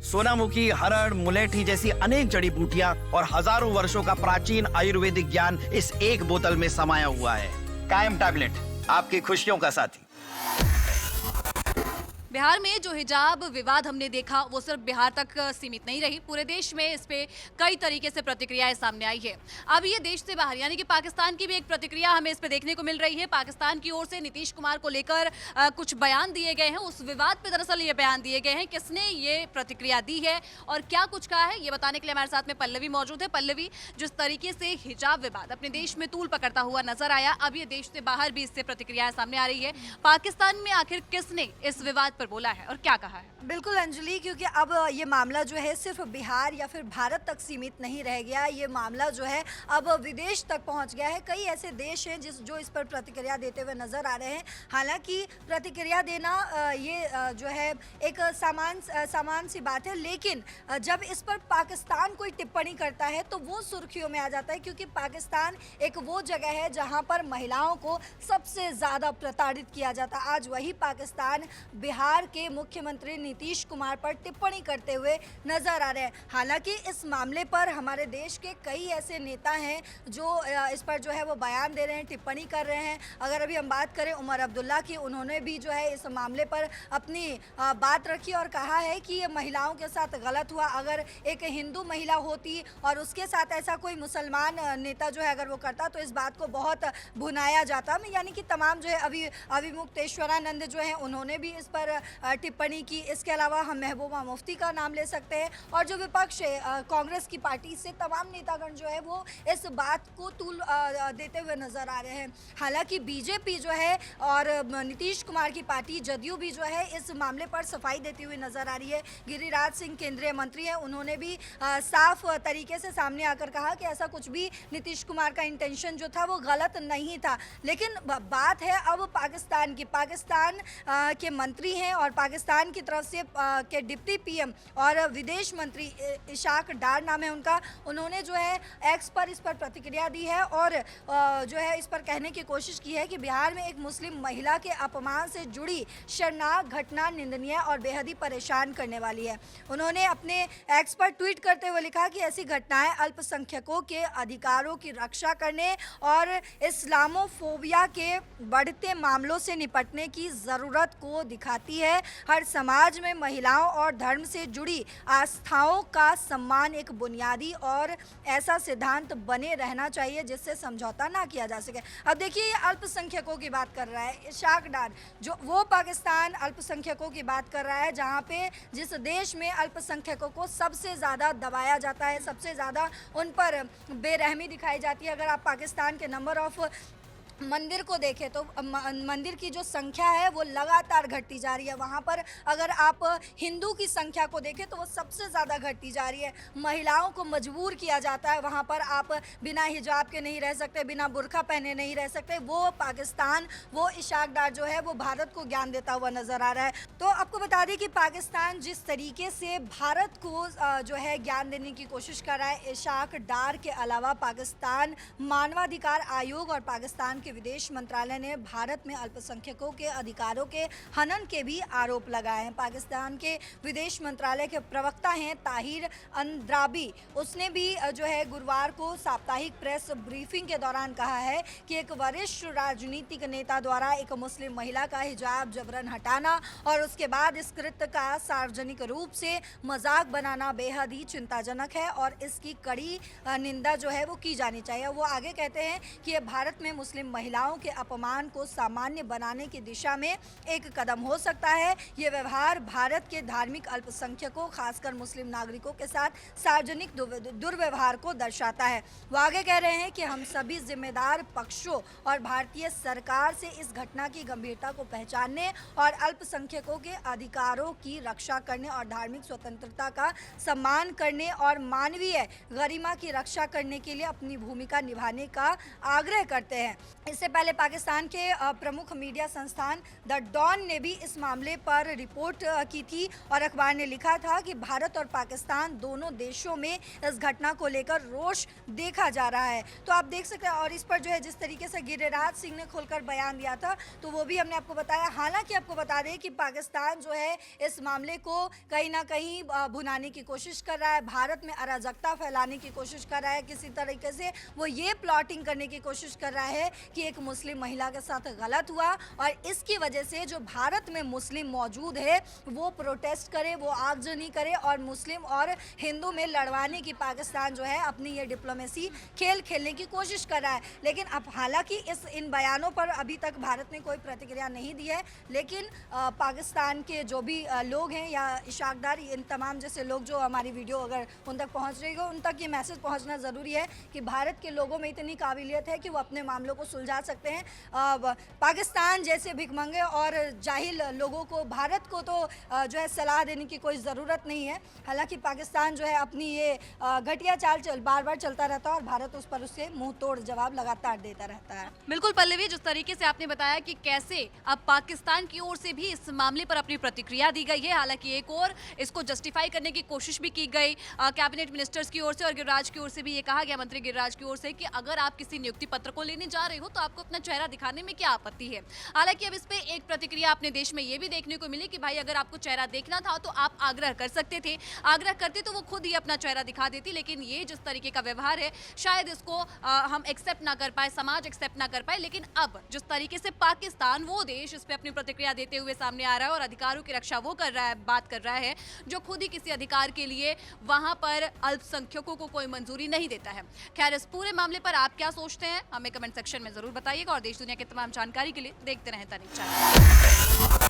सोनामुखी, हरड़, मुलेठी जैसी अनेक जड़ी बूटियां और हजारों वर्षों का प्राचीन आयुर्वेदिक ज्ञान इस एक बोतल में समाया हुआ है। कायम टैबलेट, आपकी खुशियों का साथी। बिहार में जो हिजाब विवाद हमने देखा वो सिर्फ बिहार तक सीमित नहीं रही, पूरे देश में इस पे कई तरीके से प्रतिक्रियाएं सामने आई है। अब ये देश से बाहर यानी कि पाकिस्तान की भी एक प्रतिक्रिया हमें इस पे देखने को मिल रही है। पाकिस्तान की ओर से नीतीश कुमार को लेकर कुछ बयान दिए गए हैं। उस विवाद पे दरअसल ये बयान दिए गए हैं, किसने ये प्रतिक्रिया दी है और क्या कुछ कहा है, ये बताने के लिए हमारे साथ में पल्लवी मौजूद है। पल्लवी, जिस तरीके से हिजाब विवाद अपने देश में तूल पकड़ता हुआ नजर आया, अब ये देश से बाहर भी इससे प्रतिक्रियाएं सामने आ रही है। पाकिस्तान में आखिर किसने इस विवाद पर बोला है और क्या कहा है? बिल्कुल अंजलि, क्योंकि अब ये मामला जो है सिर्फ बिहार या फिर भारत तक सीमित नहीं रह गया। ये मामला जो है अब विदेश तक पहुंच गया है। कई ऐसे देश हैं जो इस पर प्रतिक्रिया देते हुए नजर आ रहे हैं। हालांकि प्रतिक्रिया देना ये जो है एक सामान सी बात है, लेकिन जब इस पर पाकिस्तान कोई टिप्पणी करता है तो वो सुर्खियों में आ जाता है, क्योंकि पाकिस्तान एक वो जगह है जहां पर महिलाओं को सबसे ज़्यादा प्रताड़ित किया जाता है। आज वही पाकिस्तान बिहार के मुख्यमंत्री नीतीश कुमार पर टिप्पणी करते हुए नजर आ रहे हैं। हालांकि इस मामले पर हमारे देश के कई ऐसे नेता हैं जो इस पर जो है वो बयान दे रहे हैं, टिप्पणी कर रहे हैं। अगर अभी हम बात करें उमर अब्दुल्ला की, उन्होंने भी जो है इस मामले पर अपनी बात रखी और कहा है कि ये महिलाओं के साथ गलत हुआ। अगर एक हिंदू महिला होती और उसके साथ ऐसा कोई मुसलमान नेता जो है अगर वो करता तो इस बात को बहुत भुनाया जाता। यानी कि तमाम जो है अभिमुक्तेश्वरानंद जो है उन्होंने भी इस पर टिप्पणी की। इसके अलावा हम महबूबा मुफ्ती का नाम ले सकते हैं और जो विपक्ष है कांग्रेस की पार्टी से तमाम नेतागण जो है वो इस बात को तूल देते हुए नजर आ रहे हैं। हालांकि बीजेपी जो है और नीतीश कुमार की पार्टी जदयू भी जो है इस मामले पर सफाई देती हुई नजर आ रही है। गिरिराज सिंह केंद्रीय मंत्री हैं, उन्होंने भी साफ तरीके से सामने आकर कहा कि ऐसा कुछ भी नीतीश कुमार का इंटेंशन जो था वो गलत नहीं था। लेकिन बात है अब पाकिस्तान की। पाकिस्तान के मंत्री हैं और पाकिस्तान की तरफ से के डिप्टी पीएम और विदेश मंत्री इशाक डार नाम है उनका, उन्होंने जो है एक्स पर इस पर प्रतिक्रिया दी है और जो है इस पर कहने की कोशिश की है कि बिहार में एक मुस्लिम महिला के अपमान से जुड़ी शर्मनाक घटना निंदनीय और बेहद ही परेशान करने वाली है। उन्होंने अपने एक्स पर ट्वीट करते हुए लिखा कि ऐसी घटनाएं अल्पसंख्यकों के अधिकारों की रक्षा करने और इस्लामोफोबिया के बढ़ते मामलों से निपटने की ज़रूरत को दिखाती है। हर समाज में महिलाओं और धर्म से जुड़ी आस्थाओं का सम्मान एक बुनियादी और ऐसा सिद्धांत बने रहना चाहिए जिससे समझौता ना किया जा सके। अब देखिए ये अल्पसंख्यकों की बात कर रहा है इशाक डार, जो वो पाकिस्तान अल्पसंख्यकों की बात कर रहा है जहाँ पे जिस देश में अल्पसंख्यकों को सबसे ज़्यादा दबाया जाता है, सबसे ज़्यादा उन पर बेरहमी दिखाई जाती है। अगर आप पाकिस्तान के नंबर ऑफ मंदिर को देखें तो मंदिर की जो संख्या है वो लगातार घटती जा रही है। वहाँ पर अगर आप हिंदू की संख्या को देखें तो वो सबसे ज़्यादा घटती जा रही है। महिलाओं को मजबूर किया जाता है, वहाँ पर आप बिना हिजाब के नहीं रह सकते, बिना बुर्का पहने नहीं रह सकते। वो पाकिस्तान, वो इशाक डार जो है वो भारत को ज्ञान देता हुआ नज़र आ रहा है। तो आपको बता दें कि पाकिस्तान जिस तरीके से भारत को जो है ज्ञान देने की कोशिश कर रहा है, इशाक डार के अलावा पाकिस्तान मानवाधिकार आयोग और पाकिस्तान विदेश मंत्रालय ने भारत में अल्पसंख्यकों के अधिकारों के हनन के भी आरोप लगाए हैं। पाकिस्तान के विदेश मंत्रालय के प्रवक्ता हैं ताहिर अंद्राबी, उसने भी जो है गुरुवार को साप्ताहिक प्रेस ब्रीफिंग के दौरान कहा है कि एक वरिष्ठ राजनीतिक नेता द्वारा एक मुस्लिम महिला का हिजाब जबरन हटाना और उसके बाद इस कृत्य का सार्वजनिक रूप से मजाक बनाना बेहद ही चिंताजनक है और इसकी कड़ी निंदा जो है वो की जानी चाहिए। वो आगे कहते हैं कि ये भारत में मुस्लिम महिलाओं के अपमान को सामान्य बनाने की दिशा में एक कदम हो सकता है। ये व्यवहार भारत के धार्मिक अल्पसंख्यकों खासकर मुस्लिम नागरिकों के साथ सार्वजनिक दुर्व्यवहार को दर्शाता है। वो आगे कह रहे हैं कि हम सभी जिम्मेदार पक्षों और भारतीय सरकार से इस घटना की गंभीरता को पहचानने और अल्पसंख्यकों के अधिकारों की रक्षा करने और धार्मिक स्वतंत्रता का सम्मान करने और मानवीय गरिमा की रक्षा करने के लिए अपनी भूमिका निभाने का आग्रह करते हैं। इससे पहले पाकिस्तान के प्रमुख मीडिया संस्थान द डॉन ने भी इस मामले पर रिपोर्ट की थी और अखबार ने लिखा था कि भारत और पाकिस्तान दोनों देशों में इस घटना को लेकर रोष देखा जा रहा है। तो आप देख सकते हैं, और इस पर जो है जिस तरीके से गिरिराज सिंह ने खुलकर बयान दिया था तो वो भी हमने आपको बताया। हालांकि आपको बता दें कि पाकिस्तान जो है इस मामले को कहीं ना कहीं भुनाने की कोशिश कर रहा है, भारत में अराजकता फैलाने की कोशिश कर रहा है, किसी तरीके से वो ये प्लॉटिंग करने की कोशिश कर रहा है कि एक मुस्लिम महिला के साथ गलत हुआ और इसकी वजह से जो भारत में मुस्लिम मौजूद है वो प्रोटेस्ट करे, वो आगजनी करे और मुस्लिम और हिंदू में लड़वाने की पाकिस्तान जो है अपनी ये डिप्लोमेसी खेल खेलने की कोशिश कर रहा है। लेकिन अब हालांकि इन बयानों पर अभी तक भारत ने कोई प्रतिक्रिया नहीं दी है, लेकिन पाकिस्तान के जो भी लोग हैं या इशाकदार, इन तमाम जैसे लोग जो हमारी वीडियो अगर उन तक पहुँच रही हो, उन तक ये मैसेज पहुँचना ज़रूरी है कि भारत के लोगों में इतनी काबिलियत है कि वो अपने मामलों को सुलझा सकते हैं। पाकिस्तान जैसे भिखमंगे और जाहिल लोगों को, भारत को तो जो है सलाह देने की कोई ज़रूरत नहीं है। हालांकि पाकिस्तान जो है अपनी ये घटिया चाल बार बार चलता रहता है और भारत उस पर उससे मुंह तोड़ जवाब लगातार देता रहता है। बिल्कुल पल्लवी, जिस तरीके से आपने बताया कि कैसे अब पाकिस्तान की ओर से भी इस मामले पर अपनी प्रतिक्रिया दी गई है, हालांकि एक और इसको जस्टिफाई करने की कोशिश भी की गई कैबिनेट मिनिस्टर्स की ओर से और गिरिराज की ओर से भी ये कहा गया, मंत्री गिरिराज की ओर से, कि अगर आप किसी नियुक्ति पत्र को लेने जा रहे हो तो आपको अपना चेहरा दिखाने में क्या आपत्ति है। हालांकि अब इस पे एक प्रतिक्रिया अपने देश में ये भी देखने को मिली कि भाई अगर आपको चेहरा देखना था तो आप आग्रह कर सकते थे, आग्रह करते तो वो खुद ही अपना चेहरा दिखा देती। लेकिन ये जिस तरीके का व्यवहार है शायद इसको हम एक्सेप्ट ना कर पाए, समाज एक्सेप्ट ना कर पाए। लेकिन अब जिस तरीके से पाकिस्तान, वो देश, इस पे अपनी प्रतिक्रिया देते हुए सामने आ रहा है और अधिकारों की रक्षा वो कर रहा है, बात कर रहा है जो खुद ही किसी अधिकार के लिए वहां पर अल्पसंख्यकों को कोई मंजूरी नहीं देता है। खैर, इस पूरे मामले पर आप क्या सोचते हैं हमें कमेंट सेक्शन में जरूर बताइएगा और देश दुनिया की तमाम जानकारी के लिए देखते रहें तनिक चैनल।